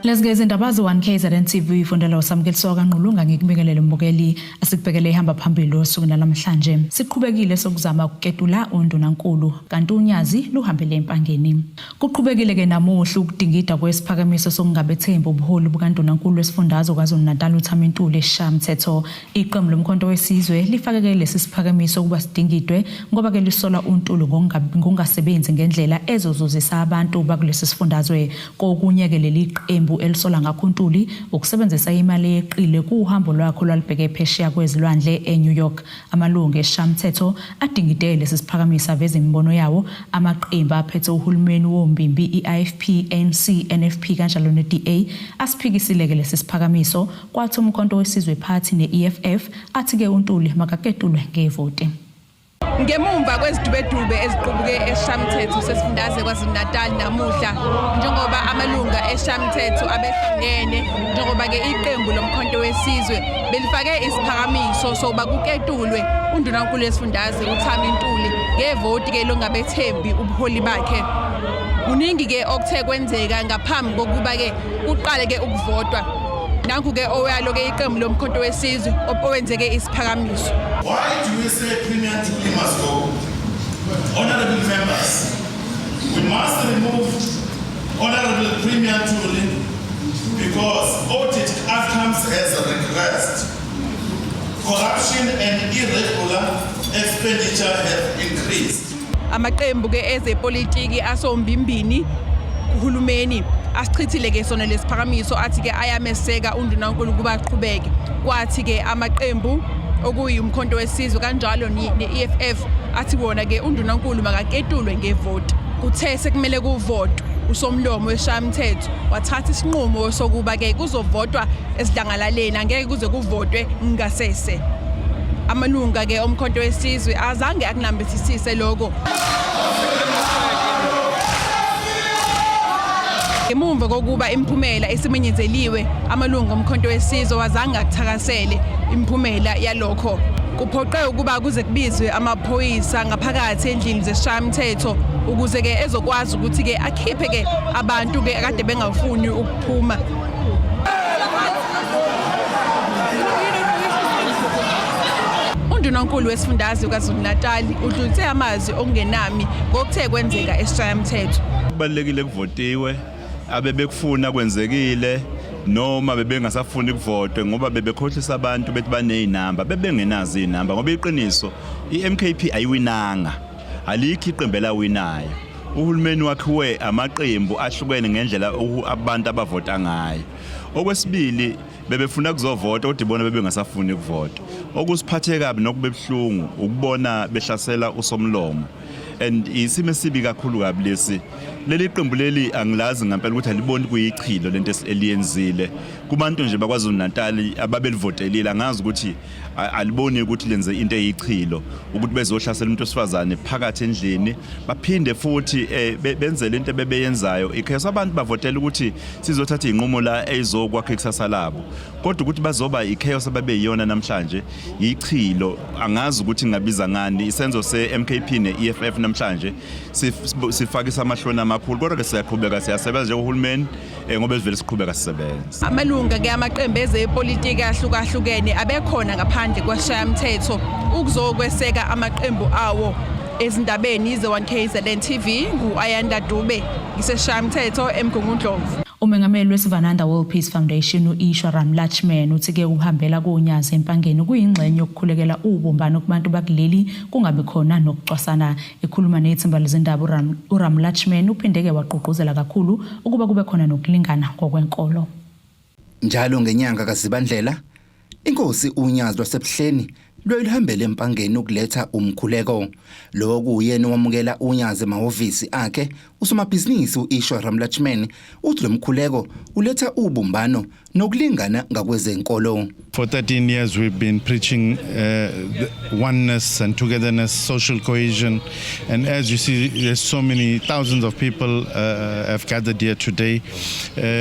Lesgeza indaba zo-1 KZN TV ifundela usamukeliso kaNqulunga ngikubingelele mbukeli asikubhekele ihamba phambili osuku namhlanje. Siqhubekile sokuzama ukuketula undunankulu kanti unyazi luhambele empangeni. Kuqhubekile ke namuhla ukudingida kwesiphakamiso sokungabethemba ubuholi bukandunankulu wesifundazwe KwaZulu-Natal uThamintuli Shamthetho. Iqembu lomkhonto wesizwe lifakeke lesi siphakamiso kuba sidingidwe ngoba ke lisola uNtuli ngokungasebenzi ngendlela ezozuzisa abantu bakulesi sifundazwe. Kokunye ke leli qembu elisola ngakhuntuli ukusebenzisa imali yeqile kuhambo lwakho lwalibheke phesheya kwezilwandle eNew York. Amalungu eShamthetho adingidele lesi siphakamisa veza imbono yawo amaqembu aphethe uhulumeni wombimbi iIFP, ANC, NFP kanjalo neDA asiphikisile ke lesi siphakamiso kwathi umkhonto wesizwe party neEFF athi ke uNtuli makaketulwe ngevoti. Ngemumva kwezidubedube eziqubuke eShamthetho sesifundazwe KwaZulu-Natal namuhla njengoba amalunga eShamthetho abehlangene njengoba ke iqembu lomkhonto wesizwe belifake isiphakamiso sokuba kuketulwe undunankulu wesifundazwe uThamintuli ngevoti ke longabethembi ubuholi bakhe. Kuningi ke okuthe kwenzeka ngaphambi kokuba ke uqale ke ukuvotwa. Nanku ke oyalo ke iqembu lomkhonto wesizwe owenzeke isiphakamiso. Why do we say Premier Ntuli must go? Honorable members, we must remove Honorable Premier Ntuli because audit outcomes has regressed. Corruption and irregular expenditure have increased. Amaqembu ke ezepolitiki asombimbini uhulumeni asichithile ke sona lesiphakamiso athi ke ayameseka undunankulu kuba aqhubeke. Kwathi ke amaqembu okuyumkhonto wesizwe kanjalo neEFF athi bona ke undunankulu makaketulwe ngevoti. Kuthe sekumele kuvotwe usomlomo weShamthetho wathatha isinqumo sokuba ke kuzovotwa esidlangalaleni angeke kuze kuvotwe ngasese. Amalunga ke omkhonto wesizwe azange akunambithisise lokho. Ngemumva kokuba imphumela esimenyezeliwe amalungu omkhonto wesizwe wazange akuthakasele imphumela yalokho. Kuphoqe ukuba kuze kubizwe amaphoyisa ngaphakathi endlini zeShamthetho ukuze ke ezokwazi ukuthi ke akhiphe ke abantu ke akade bengafuni ukuphuma. Undunankulu wesifundazwe KwaZulu-Natal udlulise amazwi okungenami ngokuthe kwenzeka eShamthetho. Kubalekile kuvotiwe abebekufuna kwenzekile noma bebengasafuni ukuvotwa ngoba bebekhohlisa abantu bethi baneyinamba bebengenazi inamba ngoba iqiniso iMKP ayiwinanga alikho iqembu elawinayo. Uhulumeni wakhiwe amaqembu ahlukene ngendlela abantu abavota ngayo. Okwesibili bebefuna kuzovota kodwa ibona bebengasafuni ukuvota. Okusiphathe kabi nokubebhlungu ukubona behlasela usomlomo. And isimo sibi kakhulu kabi lesi. Leli qembu leli angilazi ngempela ukuthi aliboni kuyichilo lento eliyenzile kubantu nje bakwaZulu-Natal ababelivotelile angazi ukuthi aliboni ukuthi lenze into eyichilo ukuthi bezohlasela umuntu osifazane phakathi endlini baphinde futhi benze lento bebeyenzayo ikhaya abantu bavotela ukuthi sizothatha inqumo la ezokwakhe ikusasa labo kodwa ukuthi bazoba ichaos ababeyiyona namhlanje yichilo angazi ukuthi ngabiza ngani isenzo seMKP neEFF namhlanje sifakisa amahlona amakhulu kodwa ke siyaqhubeka siyasebenza njengohulumeni ngoba ezivele siqhubeka sisebenza. Amalunga ke amaqembu ezepolitiki ahlukahlukene abekhona ngaphandle kweShamthetho ukuzokweseka amaqembu awo ezindabeni ze1 KZN TV nguAyanda Dube ngiseShamthetho eMgungundlovu. Umengameli weSivananda World Peace Foundation uIshwa Ramlachman uthi ke ukuhambela konyazi empangeni kuyingxenye yokukhulekela ubumbano kubantu bakuleli kungabe khona nokucwasana. Ekhuluma nethimba lezindaba uRamlachman uphindeke waqoqozela kakhulu ukuba kube khona nokulingana ngokwenkolo. Njalo ngenyanga kaZibandlela inkosi uNyazi lwasebuhleni lwelihambele empangeni ukuletha umkhuleko. Lokhu uyena wamukela uNyazi emahhovisi akhe usomabhizinisi uIshwa Ramlachman uthi lo mkhuleko uletha ubumbano nokulingana ngakwezenkolo. For 13 years we've been preaching oneness and togetherness, social cohesion, and as you see there's so many thousands of people have gathered here today,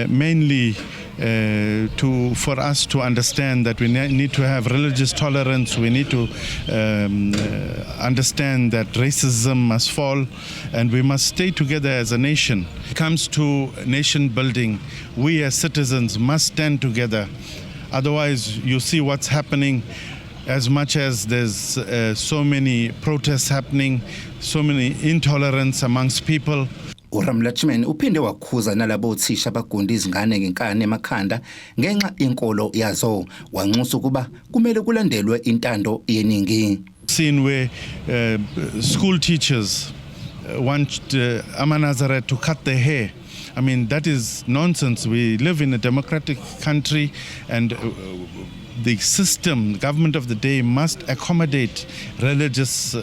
mainly for us to understand that we need to have religious tolerance. We need to understand that racism must fall, and we must stay together as a nation. When it comes to nation building, we as citizens must stand together. Otherwise, you see what's happening. As much as there's so many protests happening, so many intolerance amongst people. uRamlachman uphinde wakhuza nalabo thisha abagunda izingane ngenkani emakhanda ngenxa inkolo yazo wanxusa ukuba kumele kulandelwe intando yeningi. Scene where school teachers want Ama-Nazareth to cut their hair. I mean, that is nonsense. We live in a democratic country, and the system, the government of the day, must accommodate religious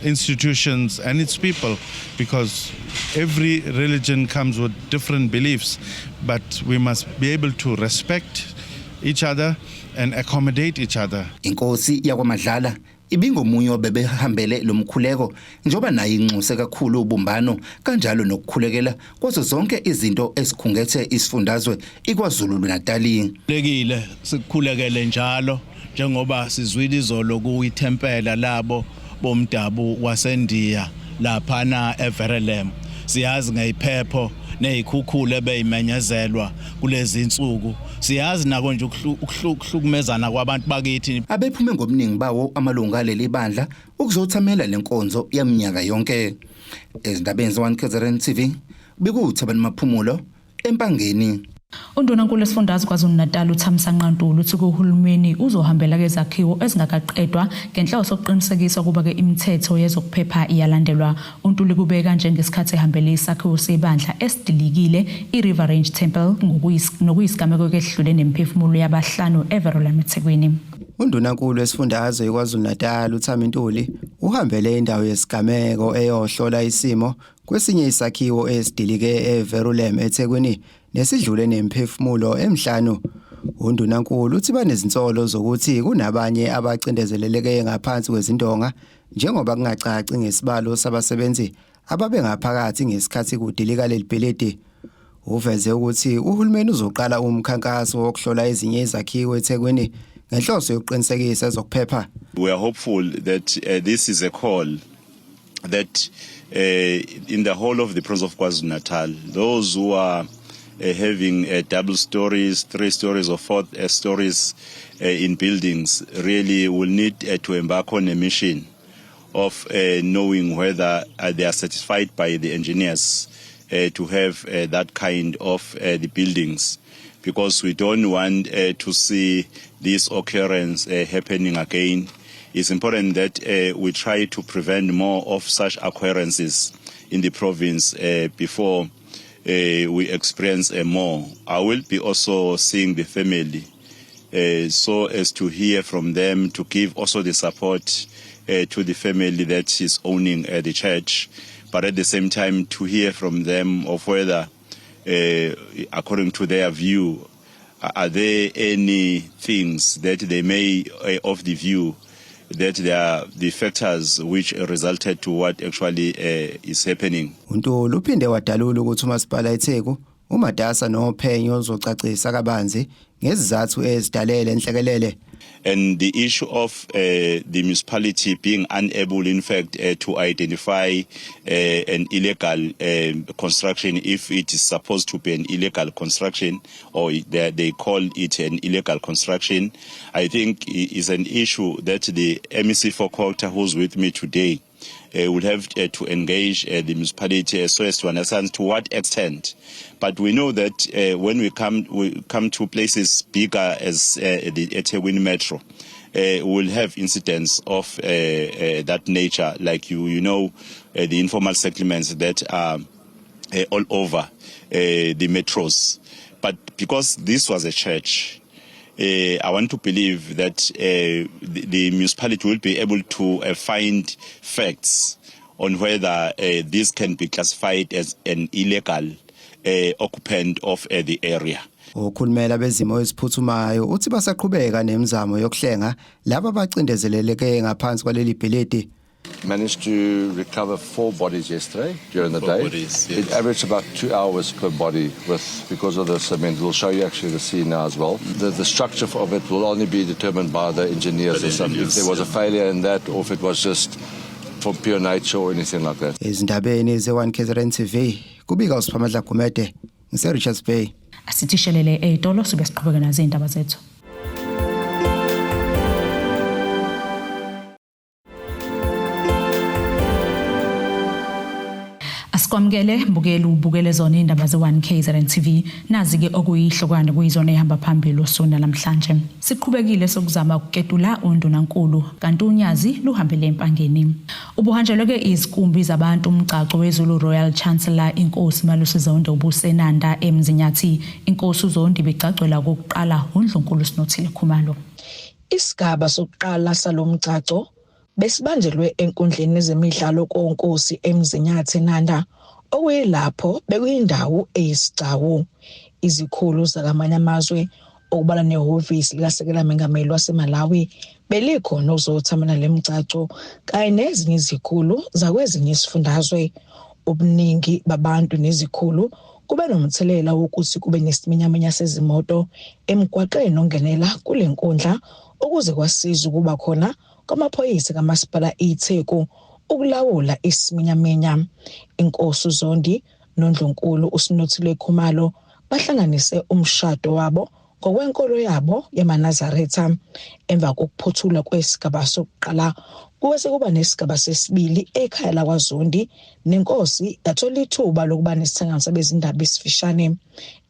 institutions and its people, because every religion comes with different beliefs, but we must be able to respect each other and accommodate each other. Inkosi yakwaMadlala ibingomunye obebehambele lomkhuleko njoba naye inxuse kakhulu ubumbano kanjalo nokukhulekela kwazo zonke izinto esikhungethe isifundazwe iKwaZulu Natal. Lekile sikukhulekele njalo njengoba sizwile izolo kuyithempela labo bomdabu waseNdiya lapha na eVerulam. Siyazi ngeyiphepho nezikhukhula ebeyimenyezelwa kulezi insuku. Siyazi nako nje ukuhlukumezana kwabantu bakithi. Abephume ngomningi bawo amalunga leli bandla ukuzothamela lenkonzo yaminyaka yonke. Ezindabeni ze-1 KZN TV bekuThabani Maphumulo eMpangeni. Undunankulu esifundazwe KwaZulu Natal uThamisanqa Ntuli uthi uhulumeni uzohambela kezakhiwo ezingakaqedwa ngenhloso yokuqinisekisa ukuba ke imithetho yezokuphepha iyalandelwa. uNtuli kubeka njengesikhathi ehambele isakhiwo sebandla esidilikile iRiver Range Temple ngokuyisigameko ekedlule nemphefumulo yabahlanu eVerulam eThekwini. Undunankulu esifundazwe KwaZulu Natal uThami Ntuli uhambele indawo yesigameko eyohlola isimo kwesinye isakhiwo esidilike eVerulam eThekwini nesidlule nemphefumulo emhlanu. Undunankulu uthi banezinsolo zokuthi kunabanye abacindezeleleke ngaphansi kwezindonga njengoba kungacaci ngesibalo sabasebenzi ababengaphakathi ngesikhathi kudilika lelibhilidi. Uveze ukuthi uhulumeni uzoqala umkhankaso wokuhlola ezinye izakhiwo eThekwini ngenhloso yokuqinisekisa ezokuphepha. We are hopeful that this is a call that in the whole of the province of KwaZulu Natal, those who are having double stories, 3 stories or 4 stories in buildings really will need to embark on a mission of knowing whether they are satisfied by the engineers to have that kind of the buildings, because we don't want to see this occurrence happening again. It's important that we try to prevent more of such occurrences in the province before we experience more. I will be also seeing the family so as to hear from them, to give also the support to the family that is owning the church, but at the same time to hear from them of whether according to their view, are there any things that they may of the view that there are the factors which resulted to what actually is happening. uNtuli uphinde wadalula ukuthi uMasipala eTheku uMadasa noPhenyo ozocacisa kabanzi ngezizathu ezidalele enhlekelele. And the issue of the municipality being unable, in fact, to identify an illegal construction, if it is supposed to be an illegal construction, or they call it an illegal construction, I think is an issue that the MEC4 Quota, who's with me today, will have to engage the municipality so as to understand to what extent. But we know that when we come to places bigger as the eThekwini Metro, we'll have incidents of that nature, like you know the informal settlements that are all over the metros. But because this was a church, I want to believe that the municipality will be able to find facts on whether this can be classified as an illegal occupant of the area. Ukhulumela bezimo eziphuthumayo uthi basaqhubeka nemizamo yokuhlenga laba abacindezeleleke ngaphansi kwaleli bhilidi. Managed to recover 4 bodies yesterday during the 4 day. bodies, yes. It averaged about 2 hours per body because of the cement. We'll show you actually the scene now as well. The structure of it will only be determined by the engineers or something. If there was a failure in that or if it was just from pure nature or anything like that. Izindabeni ze1 KZN TV kubika uSiphamadla Gumede ngise Richards Bay. Asithishelele eTolo sibe siqhubeka nazo indaba zethu. Asikwamukele mbukele zona indaba ze1 KZN TV nazi ke okuyihlokwane kuyizona ehamba phambili osona namhlanje. Siqhubekile sokuzama ukuketula undunankulu kanti unyazi luhambele empangeni. Ubuhanjelwe ke izikumbi zabantu umgcaco weZulu Royal Chancellor inkosi Malusi Zondo ubusenanda eMzinyathi. Inkosi uZondi bigcagcwela kokuqala uNdlunkulu Sinothile Khumalo. Isigaba sokuqala salomgcaco besibanjelwe enkundleni zemidlalo konkosi eMzinyathi Nanda okuyilapho bekuyindawo eyisigcawu. Izikhulu zakamanye amazwe okubala nehhovisi likasekela mengameli waseMalawi belikhona uzothamana lemgcaco kanye nezinye izikhulu zakwezinye isifundazwe. Ubuningi babantu nezikhulu kube nomthelela wokuthi kube nesiminyaminya sezimoto emgwaqeni ongenela kule nkundla ukuze kwasiza ukuba khona kwamaphoyisa kamasipala iTheku ukulawula isiminyaminya. Inkosi uZondi noNdlunkulu uSinothile Khumalo bahlanganise umshado wabo ngokwenkolo yabo yamaNazaretha. Emva kokuphothula kwesigaba sokuqala kuwese kuba nesigaba sesibili ekhaya lakwaZondi nenkosi yathola ithuba lokuba nesithangana bezindaba esifishane.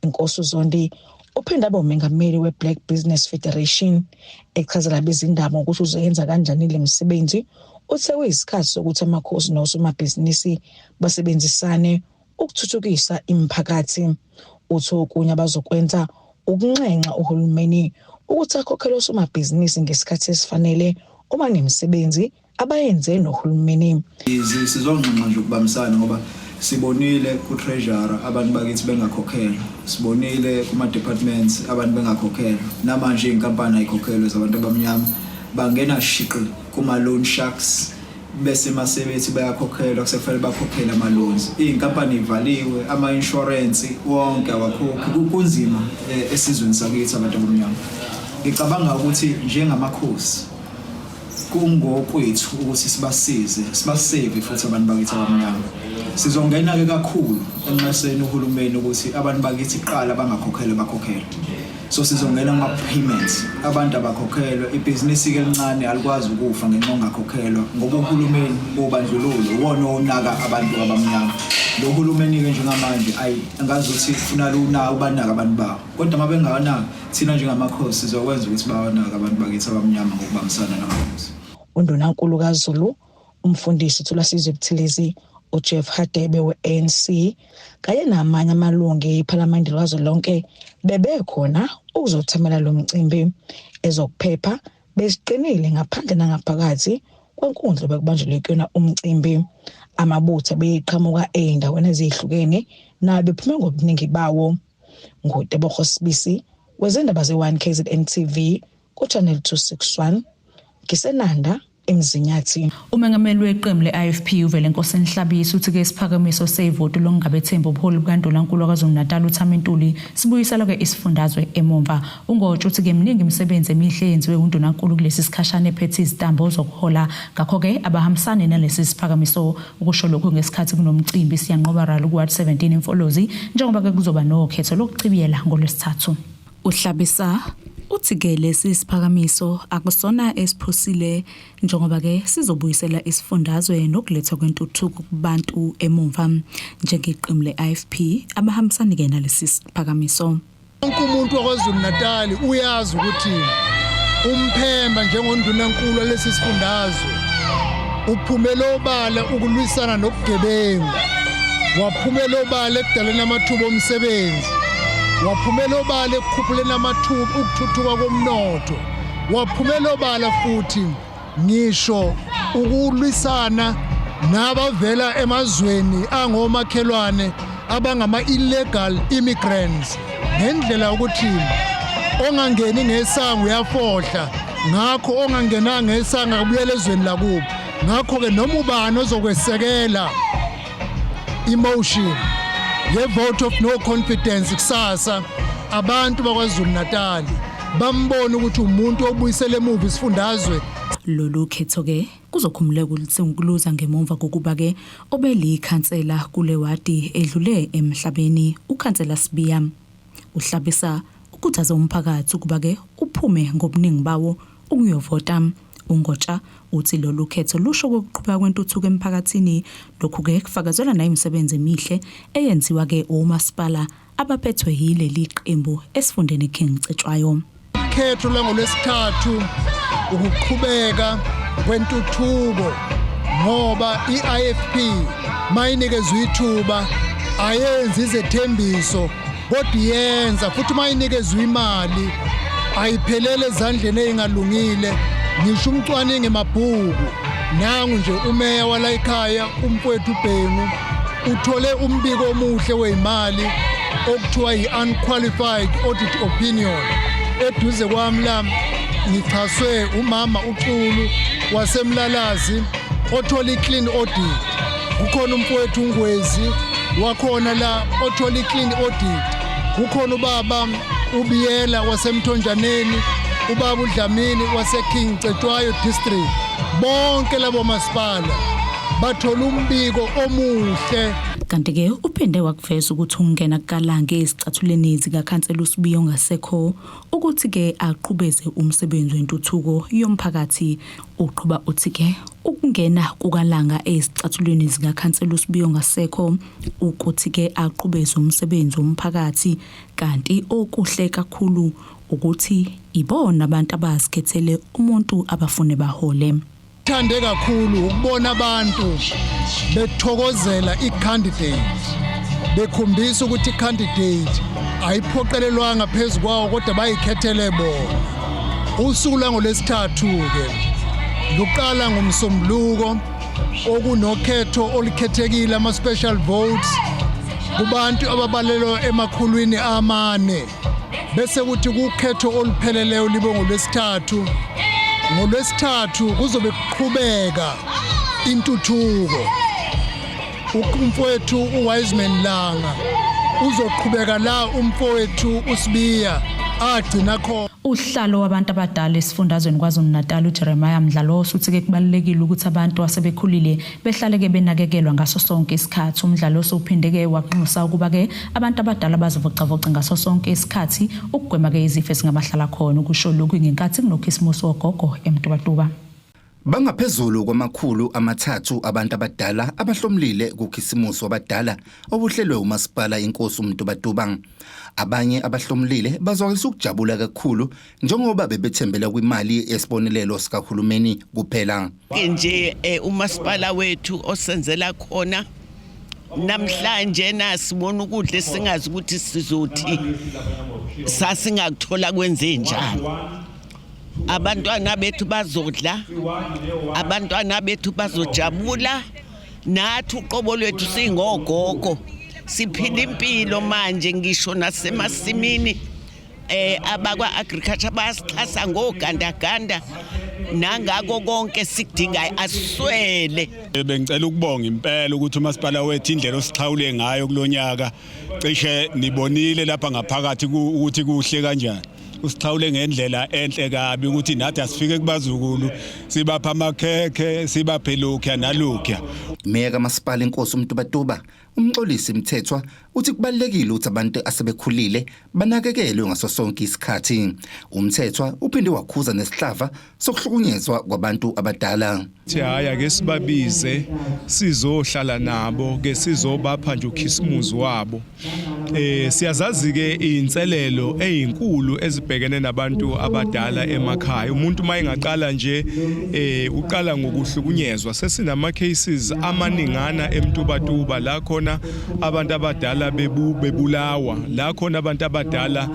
Inkosi uZondi uphinde abe umengameli weBlack Business Federation echazela bezindaba ukuthi uzoyenza kanjani le msebenzi. Uthe kuyisikhathi sokuthi amakhosi nosomabhizinisi basebenzisane ukuthuthukisa imiphakathi. Uthe okunye abazokwenza ukuncenga uhulumeni ukuthi akhokhele osomabhizinisi ngesikhathi esifanele uma nemisebenzi abayenze nohulumeni. Sizonqenqa nje ukubambisana ngoba sibonile ku treasurer abantu bakithi bengakhokhela, sibonile kuma departments abantu bengakhokhela, namanje inkampani ayikhokhelwe zabantu abamnyama bangena shiqi kuma loan sharks bese masebethi bayakhokhelwa kusefanele bakhokhela ama loans. Inkampani ivaliwe, ama insurance wonke awakhokhi, kunzima esizweni sakithi abantu abamnyama. Ngicabanga ukuthi njengamakhosi kungokwethu ukuthi sibasave futhi abantu bakithi abamnyama. Sizongena ke kakhulu enqaseni uhulumeni ukuthi abantu bakithi qala bangakhokhele bakhokhele. So sizongena ama payments abantu abakhokhelwe, ibhizinisi ke lincane alikwazi ukufa ngenxa ongakhokhelwa ngoba uhulumeni bobandlululo wona onaka abantu abamnyama. Lo hulumeni ke njengamanje angazi ukuthi ufuna luna ubanaka abantu bawo, kodwa mabengawanaka thina njengamakhosi sizokwenza ukuthi bawanaka abantu bakithi abamnyama ngokubambisana namakhosi. Undunankulu kaZulu umfundisi Thulasizwe Buthelezi uJeff Hadebe we-ANC kanye namanye amalungu ePhalamende lazolonke bebekhona ukuzothamela lo mcimbi. Ezokuphepha besiqinile ngaphandle nangaphakathi kwenkundla bekubanjelwe kuyona umcimbi. Amabutho beyiqhamuka endaweni ezihlukene nabe bephuma ngobuningi bawo. Ngotebogo Sibisi wezindaba ze1 KZN TV ku channel 261 Kisenanda eMzinyathi. Umengameli weqembu leIFP uvele Nkosini Hlabisa uthi ke isiphakamiso sevoti lokungabethemba ubuholi bukaNdlunkulu kwaZulu-Natal uThamintuli sibuyisela ke isifundazwe emomva. Ungotsho uthi ke mningi imisebenzi emihle yenziwe uNdlunkulu kulesi sikhashana ephethe izitambo ozokuhola ngakho ke abahambisane nalesi siphakamiso ukusho lokho ngesikhathi kunomcimbi siyanqoba rally kuWard 17 eMfolozi njengoba ke kuzoba nokhetho lokucibiyela ngolwesithathu. uHlabisa uthi ke lesi siphakamiso akusona esiphosile njengoba ke sizobuyisela isifundazwe nokulethwa kwentuthuko kubantu emumva njengeqembu leIFP abahambisana ke nalesi siphakamiso. Wonke umuntu waKwaZulu-Natal uyazi ukuthi umphemba njengondunankulu lesi sifundazwe uphumela obala ukulwisana nobugebengu, waphumela obala ekudaleni amathuba omsebenzi, waphumela obala ekukhuphuleni amathuba ukuthuthuka komnotho, waphumela obala futhi ngisho ukulwisana nabavela emazweni angomakhelwane abangama illegal immigrants ngendlela ukuthi ongangeni ngesango uyafohla, ngakho ongangena ngesanga kubuyela ezweni lakubo. ngakho ke noma ubani ozokwesekela emotion ye vote of no confidence kusasa abantu bakwaZulu Natal bambona ukuthi umuntu obuyisele emuva isifundazwe. Lolu khetho ke kuzokhumuleka ukulisenkuluza ngemumva kokuba ke obelikhansela kule wadi edlule emhlabeni ukhansela Sibiya uhlabisa ukuthazwa umphakathi ukuba ke uphume ngobuningi bawo ukuyovota. UNgotsha uthi lolu khetho lusho ukuqhubeka kwentuthuko emphakathini lokhu ke kufakazelwa nayo imisebenzi emihle eyenziwa ke umasipala abaphethwe yileli qembu esifundeni King Cetshwayo. Khetho langolwesithathu ukuqhubeka kwentuthuko ngoba iIFP mayinikezwe ithuba ayenzi izethembiso kodwa yenza futhi mayinikezwe imali ayiphelele ezandleni ezingalungile. Ngisho umcwaningi emabhuku nangu nje umeya wala ekhaya umfowethu uBhengu uthole umbiko omuhle weimali okuthiwa yi-unqualified audit opinion. Eduze kwami la ngichaswe umama uCulu wasemlalazi othola i-clean audit. Kukhona umfowethu uNgwezi wakhona la othola i-clean audit. Kukhona ubaba uBiyela wasemthonjaneni, ubaba uDlamini waseKing Cetshwayo district. Bonke labo masipala bathola umbiko omuhle. Kanti ke uphinde wakuveza ukuthi ungena kukaLanga ezicathuleni zikaKhansela uSibiya ongasekho ukuthi ke aqhubeze umsebenzi wentuthuko yomphakathi. Uqhuba uthi ke ukungena kukaLanga ezicathuleni zikaKhansela uSibiya ongasekho ukuthi ke aqhubeze umsebenzi womphakathi kanti okuhle kakhulu ukuthi ibona abantu abazikhethele umuntu abafune bahole. Thande kakhulu ukubona abantu bethokozela i-candidate bekhombisa ukuthi i-candidate ayiphoqelelwanga phezukwawo kodwa bayikhethele bona. Usuku langolwesithathu ke luqala ngomsombuluko okunokhetho olukhethekile ama-special votes kubantu ababalelwa emakhulwini amane bese kuthi kukhetho olupheleleyo libe ngolwesithathu. Ngolwesithathu kuzobe kuqhubeka intuthuko. Umfowethu uWiseman Langa uzoqhubeka la umfowethu uSibiya agcina khona. Uhlalo wabantu abadala esifundazweni kwaZulu Natal uJeremiah Mdlalosi uthi ke kubalekile ukuthi abantu asebekhulile behlale ke benakekelwa ngaso sonke isikhathi. Umdlalosi uphinde ke waqinisa ukuba ke abantu abadala bazovocavoca ngaso sonke isikhathi ukugwema ke izifo ezingabahlala khona. Ukusho lokhu ngenkathi kunokhisimusi wogogo eMtubatuba. Bangaphezulu kwamakhulu amathathu abantu abadala abahlomlile kukhisimusi wabadala obuhlelwe umasipala inkosi uMtubatuba. Abanye abahlomlile bazwakalisa ukujabula kakhulu njengoba bebethembela kwimali esibonelelo sikahulumeni kuphela. Nje umasipala wethu osenzela khona namhlanje nasibona ukudla singazi ukuthi sizothi sasingakuthola kwenze njani. Abantwana bethu bazodla, abantwana bethu bazojabula, nathi uqobo lwethu singogogo siphila impilo manje ngisho nasemasimini abakwa agriculture bayasixhasa ngogandaganda nangako konke sikudingayo aswele. Bengicela ukubonga impela ukuthi umasipala wethu indlela osixhawule ngayo kulonyaka cishe nibonile lapha ngaphakathi ukuthi kuhle kanjani. Usixhawule ngendlela enhle kabi ukuthi nathi asifike kubazukulu sibapha amakhekhe sibaphe lokho nalokho. Meya kamasipala inkosi uMtubatuba umxolisi Mthethwa uthi kubalekile ukuthi abantu asebekhulile banakekelwe ngaso sonke isikhathi. UMthethwa uphinde wakhuza nesihlava sokuhlukunyezwa kwabantu abadala. Haya ke sibabize sizohlala nabo ke sizobapha nje ukhisimuzi wabo. Siyazazi ke inselelo ezinkulu ezibhekene nabantu abadala emakhaya. Umuntu mayengaqala nje uqala ngokuhlukunyezwa. Sesinama cases amaningana eMtubatuba la khona abantu abadala bebulawa, la khona abantu abadala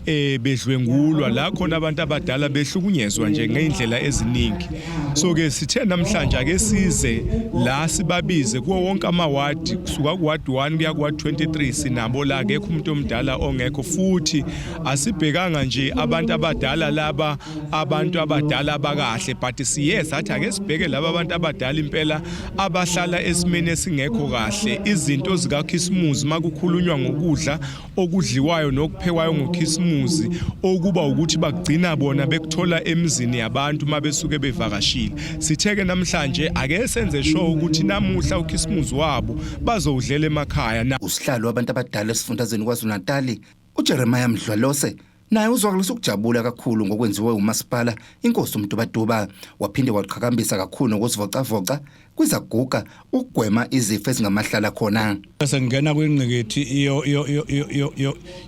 bedlwengulwa la khona abantu abadala behlukunyezwa nje ngeindlela eziningi. So ke sithe namhlanje ake size la sibabize kuwo wonke amawadi kusuka ku ward 1 kuya ku ward 23 sinabo la ke umuntu omdala ongekho futhi asibhekanga nje abantu abadala laba abantu abadala abakahle but siye sathi ake sibheke laba abantu abadala impela abahlala esimene esingekho kahle izinto zikaKhisimusi makukhulunywa ngokudla okudliwayo nokuphekwayo ngoKhisimusi okuba ukuthi bagcina bona bekuthola emizini yabantu mabesuke bevakashile. Sitheke namhlanje ake senze sure ukuthi namuhla uKhisimusi wabo bazowudlela emakhaya. Usihlalo wabantu abadala esifundazweni KwaZulu-Natal uJeremiah Mdlwalose naye uzwakalisa ukujabula kakhulu ngokwenziwe umasipala inkosi uMtubatuba waphinde waqhakambisa kakhulu ngokuzivocavoca kwizaguga ukugwema izifo ezingamahlala khona. Sengena kwingqikithi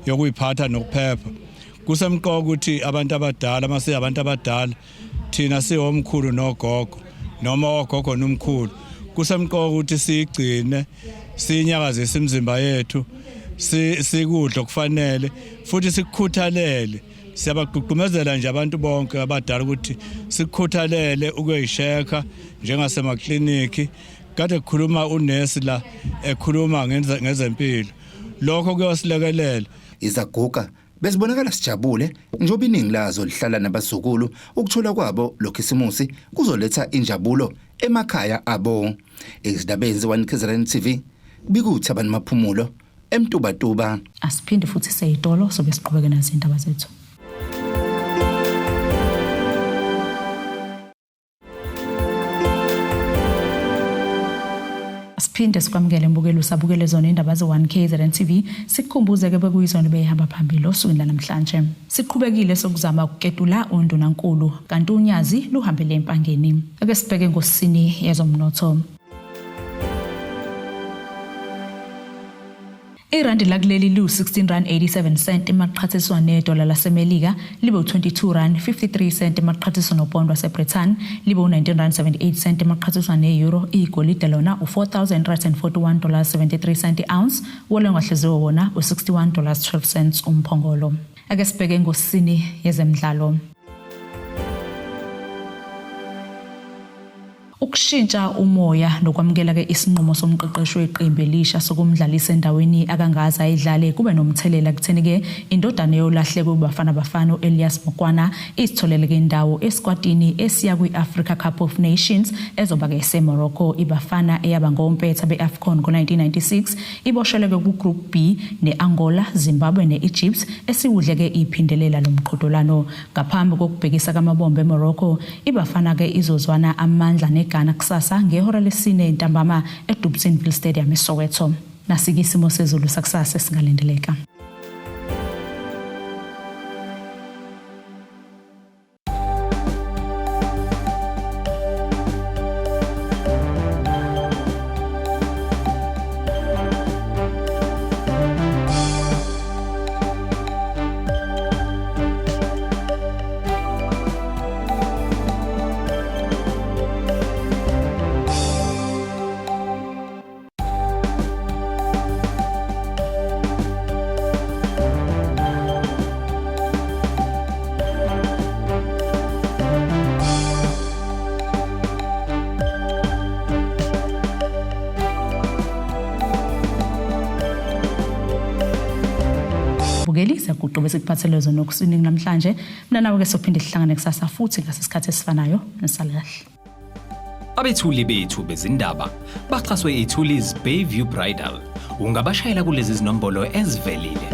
yokuyiphatha nokuphepha kusemqoka ukuthi abantu abadala mase abantu abadala thina sihomkhulu nogogo noma ogogo nomkhulu kusemqoka ukuthi sigcine sinyakazisa imizimba yethu sikudla okufanele futhi sikukhuthalele siyabagqugqumezela nje abantu bonke abadala ukuthi sikukhuthalele ukuyisheka njengasemakliniki kade kukhuluma unesi la ekhuluma ngezempilo lokho kuyosilekelela izaguga besibonakala sijabule njoba iningi lazo lihlala nabazukulu ukuthola kwabo loKhisimusi kuzoletha injabulo emakhaya abo. Izindabeni ze-KZN TV bikuthi abantu maphumulo eMtubatuba. Asiphinde futhi seyitolo sobe siqhubeke nazo indaba zethu. Siphinde sikwamukele imbukelo sabukele zona indaba ze-1KZN TV sikukhumbuze ke bekuyizona behamba phambili osukwini namhlanje. Siqhubekile sokuzama ukuketula undunankulu kanti unyazi luhambele empangeni. Ake sibheke ngosini yezomnotho. Irandi lakuleli lu-16.87 emaqhathiswa nedola laseMelika libe u-22.53 emaqhathiswa nopond waseBritain libe u-19.78 emaqhathiswa ne-euro igolide lona u-$4,141.73 ounce wole ngahleziwe wona u-$61.12 umphongolo. Ake sibheke ngosini yezemidlalo. Ukushintsha umoya nokwamukela ke isinqumo somqeqeshi weqembu elisha sokumdlalisa endaweni akangaza ayidlale kube nomthelela kutheni ke indodana yolahleke kubafana bafana Elias Mokwana isitholele ke indawo esquadini esiya kwi-Africa Cup of Nations ezoba ke eseMorocco. Ibafana eyaba ngompetha beAfcon ngo-1996 ibosheleke ku-Group B ne-Angola, Zimbabwe ne-Egypt esiwudle ke iphindelela lomqhudelwano. Ngaphambi kokubhekisa kamabombe eMorocco ibafana ke izozwana amandla Ghana kusasa ngehora lesine ntambama eDubsonville Stadium eSoweto. Nasike isimo sezulu sakusasa singalendeleka. Bukelisa kuqobe sikuphathele zona okusini namhlanje. Mina nawe ke sophinde sihlangane kusasa futhi ngasesikhathi esifanayo nesale kahle. Abethuli bethu bezindaba baxhaswe iTulis Bayview Bridal. Ungabashayela kulezi zinombolo ezivelile.